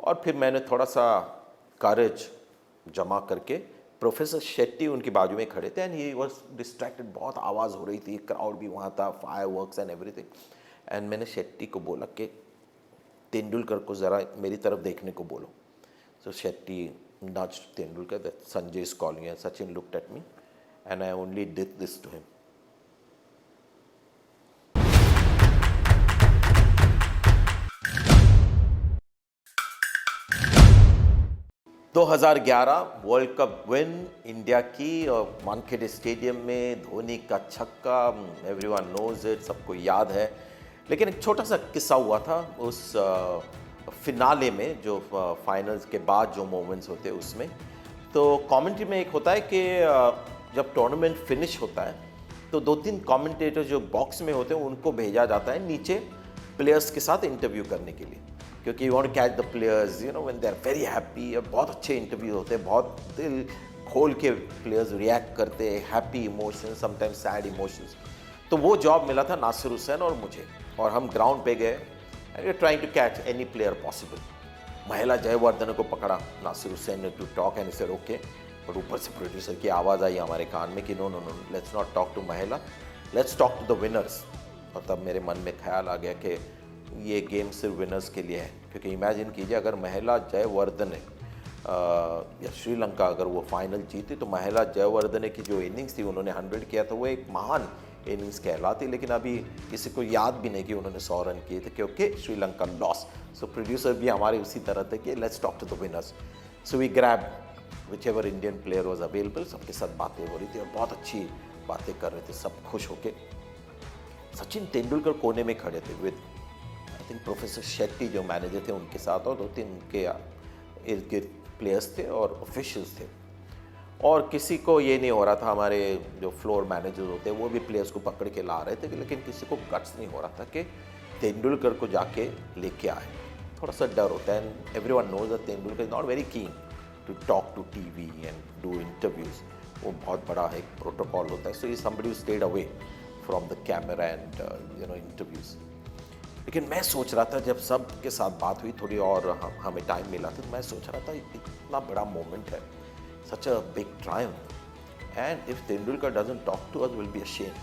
और फिर मैंने थोड़ा सा करेज जमा करके, प्रोफेसर शेट्टी उनकी बाजू में खड़े थे एंड ही वाज डिस्ट्रैक्टेड, बहुत आवाज़ हो रही थी, क्राउड भी वहाँ था, फायरवर्क्स एंड एवरीथिंग। एंड मैंने शेट्टी को बोला कि तेंदुलकर को ज़रा मेरी तरफ देखने को बोलो। सो Shetty nudged Tendulkar that Sanjay is calling, and Sachin looked at me and I only did this to him. 2011 world cup win India की, और वानखेड़े स्टेडियम में धोनी का छक्का, एवरीवन नोज इट, सबको याद है। लेकिन एक छोटा सा किस्सा हुआ था उस फिनाले में, जो फाइनल्स के बाद जो मोमेंट्स होते हैं उसमें। तो कमेंट्री में एक होता है कि जब टूर्नामेंट फिनिश होता है तो 2-3 कमेंटेटर जो बॉक्स में होते हैं उनको भेजा जाता है नीचे प्लेयर्स के साथ इंटरव्यू करने के लिए, क्योंकि you want to catch the players, you know, when they are very happy. बहुत अच्छे इंटरव्यू होते हैं, बहुत दिल खोल के प्लेयर्स रिएक्ट करते हैं, happy emotions, sometimes sad emotions. तो वो जॉब मिला था नासिर हुसैन और मुझे, और हम ग्राउंड पे गए and we are trying to catch any player possible. महिला जयवर्धन को पकड़ा नासिर हुसैन ने to talk and said okay, but ऊपर से प्रोड्यूसर की आवाज़ आई हमारे कान में कि no no no, let's not talk to महिला, let's talk to the winners. और तब मेरे मन में ख्याल आ गया कि ये गेम सिर्फ विनर्स के लिए है, क्योंकि इमेजिन कीजिए अगर महिला जयवर्धन या श्रीलंका अगर वो फाइनल जीती तो महिला जयवर्धने की जो इनिंग्स थी, उन्होंने 100 किया था, वो एक महान इनिंग्स कहलाती। लेकिन अभी किसी को याद भी नहीं कि उन्होंने 100 रन किए थे, क्योंकि श्रीलंका लॉस। सो प्रोड्यूसर भी हमारे उसी तरह थे कि let's talk to the winners. So we grab whichever Indian player was available, सबके साथ बातें हो रही थी और बहुत अच्छी बातें कर रहे थे, सब खुश होके। सचिन तेंदुलकर कोने में खड़े थे with I think professor Shetty जो मैनेजर थे उनके साथ, और 2-3 उनके इर्द गिर्द प्लेयर्स थे और ऑफिशियल्स थे। और किसी को ये नहीं हो रहा था, हमारे जो फ्लोर मैनेजर होते हैं वो भी प्लेयर्स को पकड़ के ला रहे थे, लेकिन किसी को गट्स नहीं हो रहा था कि तेंदुलकर को जाके लेके आए। थोड़ा सा डर होता है and everyone knows that Tendulkar is not very keen to talk to TV and do interviews. वो बहुत बड़ा एक प्रोटोकॉल होता है। सो ये somebody who stayed away from the camera and you know interviews. लेकिन मैं सोच रहा था, जब सब के साथ बात हुई थोड़ी और हमें टाइम मिला था, तो मैं सोच रहा था इतना बड़ा मोमेंट है, such a big triumph, and if Tendulkar doesn't talk to us, will be a shame।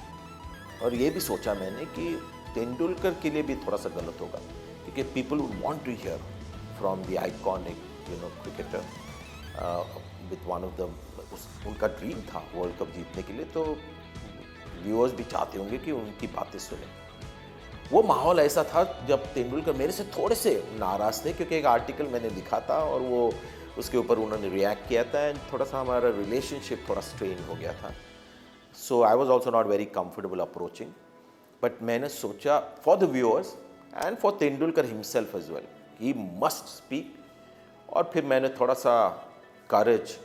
और ये भी सोचा मैंने कि तेंदुलकर के लिए भी थोड़ा सा गलत होगा, क्योंकि people would want to hear from the iconic, you know, cricketer with one of them। उनका ड्रीम था वर्ल्ड कप जीतने के लिए, तो व्यूअर्स भी चाहते होंगे कि उनकी बातें सुने। वो माहौल ऐसा था जब तेंदुलकर मेरे से थोड़े से नाराज़ थे, क्योंकि एक आर्टिकल मैंने लिखा था और वो उसके ऊपर उन्होंने रिएक्ट किया था एंड थोड़ा सा हमारा रिलेशनशिप थोड़ा स्ट्रेन हो गया था। So I was also not very comfortable approaching, but मैंने सोचा for the viewers and for Tendulkar himself as well, he must speak. और फिर मैंने थोड़ा सा करेज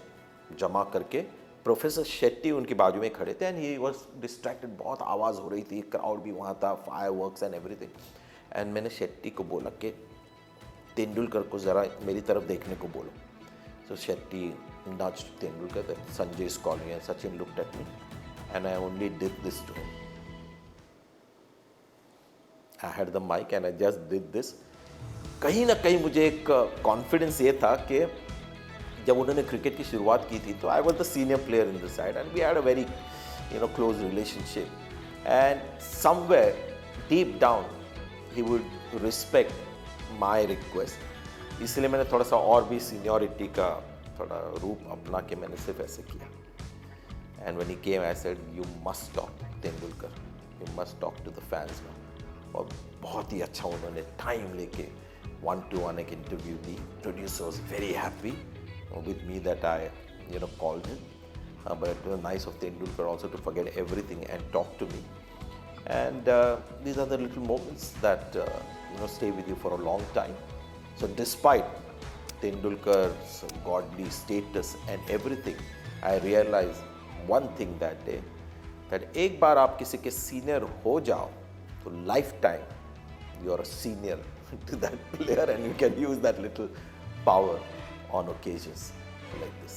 जमा करके, प्रोफेसर शेट्टी उनकी बाजू में खड़े थे एंड ही वॉज डिस्ट्रैक्टेड, बहुत आवाज़ हो रही थी, क्राउड भी वहाँ था, फायरवर्क्स एंड एवरीथिंग। एंड मैंने शेट्टी को बोला कि तेंदुलकर को ज़रा मेरी तरफ देखने को बोलो। So Shetty nudged Tendulkar that Sanjay is calling, and Sachin looked at me and I only did this to him. I had the mic and I just did this. कहीं ना कहीं मुझे एक कॉन्फिडेंस ये था कि जब उन्होंने क्रिकेट की शुरुआत की थी तो I was the senior player in the side and we had a very you know close relationship and somewhere deep down he would respect my request. इसलिए मैंने थोड़ा सा और भी सीनियरिटी का थोड़ा रूप अपना के मैंने सिर्फ ऐसे किया। And when he came I said you must talk Tendulkar, you must talk to the fans now. और बहुत ही अच्छा उन्होंने टाइम लेके 1-to-1 एक इंटरव्यू दी। Producer was very happy with me that I called him, but it was nice of Tendulkar also to forget everything and talk to me. And these are the little moments that stay with you for a long time. So despite Tendulkar's godly status and everything, I realized one thing that day, that एक बार आप किसी के senior हो जाओ तो lifetime you are a senior to that player and you can use that little power on occasions like this.